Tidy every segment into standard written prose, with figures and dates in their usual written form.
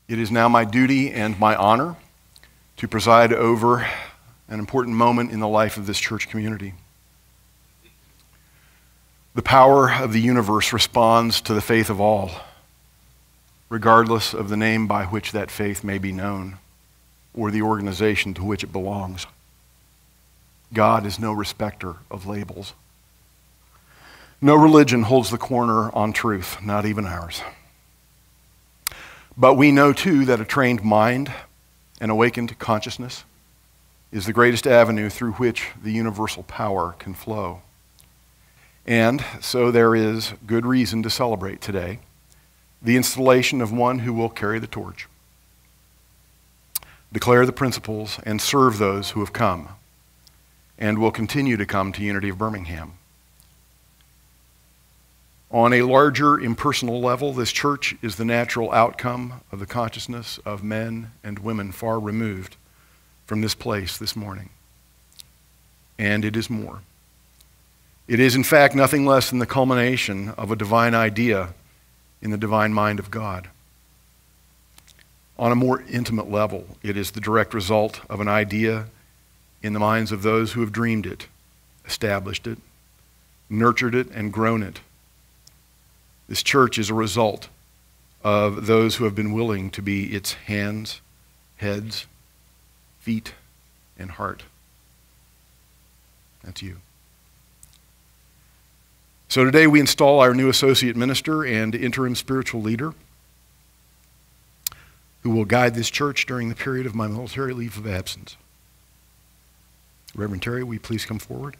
It is now my duty and my honor to preside over an important moment in the life of this church community. The power of the universe responds to the faith of all, regardless of the name by which that faith may be known or the organization to which it belongs. God is no respecter of labels. No religion holds the corner on truth, not even ours. But we know, too, that a trained mind and awakened consciousness is the greatest avenue through which the universal power can flow. And so there is good reason to celebrate today the installation of one who will carry the torch, declare the principles, and serve those who have come and will continue to come to Unity of Birmingham. On a larger impersonal level, this church is the natural outcome of the consciousness of men and women far removed from this place this morning. And it is more. It is, in fact, nothing less than the culmination of a divine idea in the divine mind of God. On a more intimate level, it is the direct result of an idea in the minds of those who have dreamed it, established it, nurtured it, and grown it. This church is a result of those who have been willing to be its hands, heads, feet, and heart. That's you. So today we install our new associate minister and interim spiritual leader who will guide this church during the period of my military leave of absence. Reverend Terry, will you please come forward?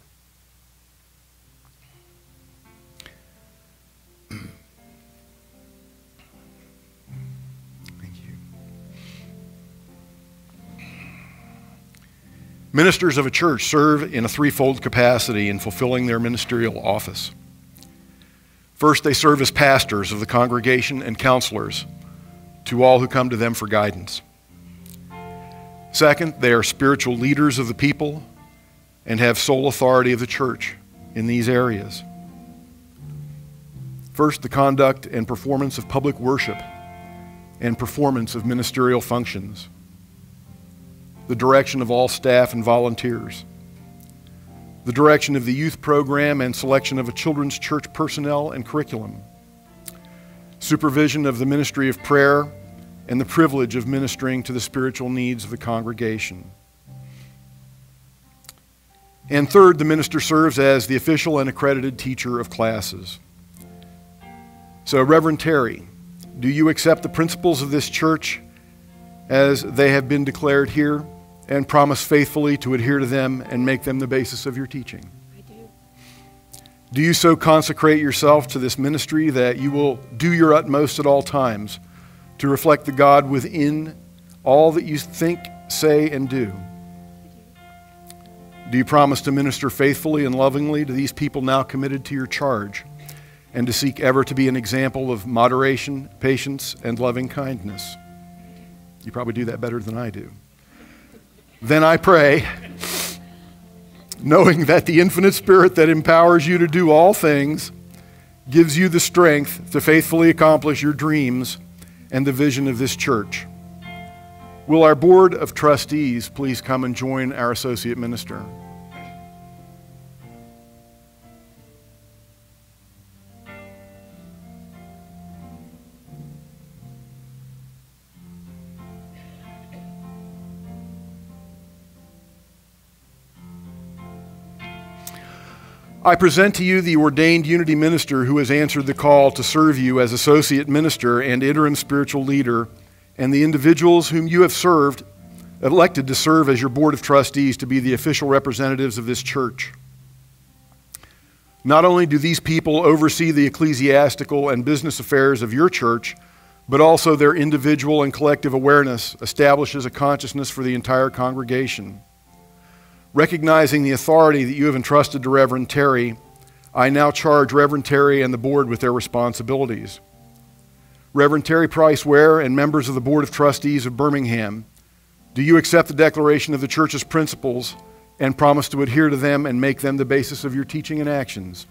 Ministers of a church serve in a threefold capacity in fulfilling their ministerial office. First, they serve as pastors of the congregation and counselors to all who come to them for guidance. Second, they are spiritual leaders of the people and have sole authority of the church in these areas. First, the conduct and performance of public worship and performance of ministerial functions. The direction of all staff and volunteers, the direction of the youth program and selection of a children's church personnel and curriculum, supervision of the ministry of prayer, and the privilege of ministering to the spiritual needs of the congregation. And third, the minister serves as the official and accredited teacher of classes. So, Reverend Terry, do you accept the principles of this church as they have been declared here, and promise faithfully to adhere to them and make them the basis of your teaching? I do. Do you so consecrate yourself to this ministry that you will do your utmost at all times to reflect the God within all that you think, say, and do? Do you promise to minister faithfully and lovingly to these people now committed to your charge, and to seek ever to be an example of moderation, patience, and loving kindness? You probably do that better than I do. Then I pray, knowing that the infinite Spirit that empowers you to do all things gives you the strength to faithfully accomplish your dreams and the vision of this church. Will our board of trustees please come and join our associate minister? I present to you the ordained Unity minister who has answered the call to serve you as associate minister and interim spiritual leader, and the individuals whom you have served, elected to serve as your board of trustees to be the official representatives of this church. Not only do these people oversee the ecclesiastical and business affairs of your church, but also their individual and collective awareness establishes a consciousness for the entire congregation. Recognizing the authority that you have entrusted to Reverend Terry, I now charge Reverend Terry and the board with their responsibilities. Reverend Terry Ware and members of the Board of Trustees of Birmingham, do you accept the declaration of the church's principles and promise to adhere to them and make them the basis of your teaching and actions?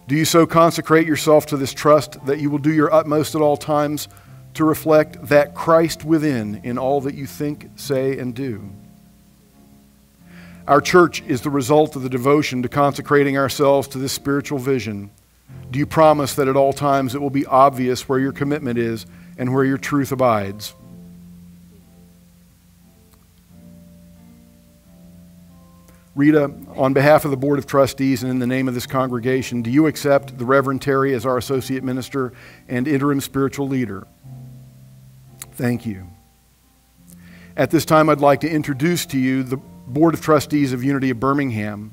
Do you so consecrate yourself to this trust that you will do your utmost at all times to reflect that Christ within in all that you think, say, and do. Our church is the result of the devotion to consecrating ourselves to this spiritual vision. Do you promise that at all times it will be obvious where your commitment is and where your truth abides? Rita, on behalf of the Board of Trustees and in the name of this congregation, do you accept the Rev Terry as our associate minister and interim spiritual leader? Thank you. At this time, I'd like to introduce to you the Board of Trustees of Unity of Birmingham.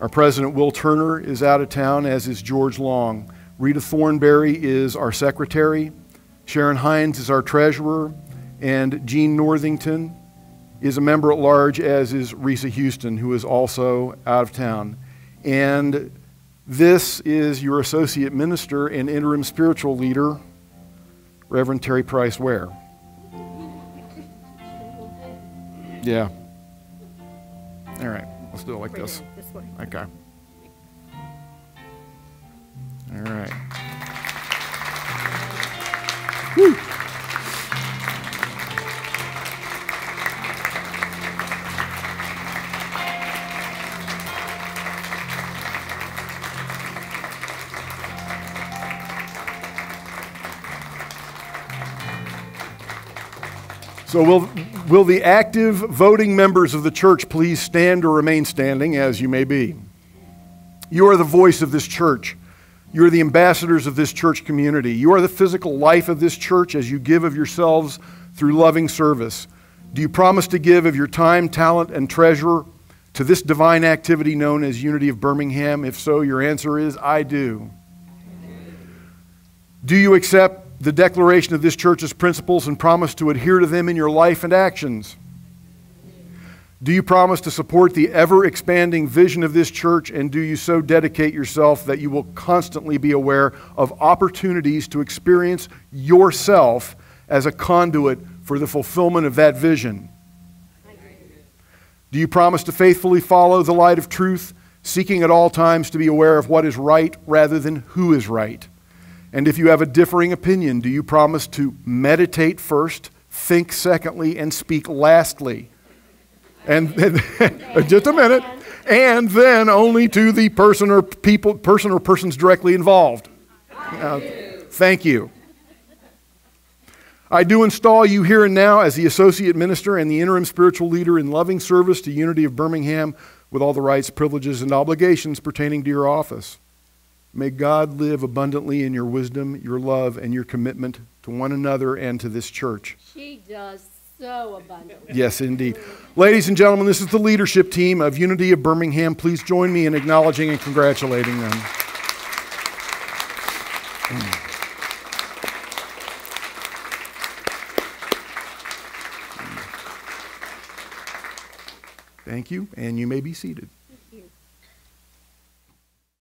Our president, Will Turner, is out of town, as is George Long. Rita Thornberry is our secretary. Sharon Hines is our treasurer. And Jean Northington is a member at large, as is Risa Houston, who is also out of town. And this is your associate minister and interim spiritual leader, Rev Terry Ware. Yeah. All right, let's do it like this. This way. Okay. All right. Woo. So will the active voting members of the church please stand or remain standing, as you may be. You are the voice of this church. You are the ambassadors of this church community. You are the physical life of this church as you give of yourselves through loving service. Do you promise to give of your time, talent, and treasure to this divine activity known as Unity of Birmingham? If so, your answer is, I do. Do you accept the declaration of this church's principles and promise to adhere to them in your life and actions? Do you promise to support the ever-expanding vision of this church, and do you so dedicate yourself that you will constantly be aware of opportunities to experience yourself as a conduit for the fulfillment of that vision? Do you promise to faithfully follow the light of truth, seeking at all times to be aware of what is right rather than who is right? And if you have a differing opinion, do you promise to meditate first, think secondly, and speak lastly? And just a minute. And then only to the person or persons directly involved. Thank you. I do install you here and now as the associate minister and the interim spiritual leader in loving service to Unity of Birmingham with all the rights, privileges, and obligations pertaining to your office. May God live abundantly in your wisdom, your love, and your commitment to one another and to this church. She does so abundantly. Yes, indeed. Ladies and gentlemen, this is the leadership team of Unity of Birmingham. Please join me in acknowledging and congratulating them. Thank you, and you may be seated.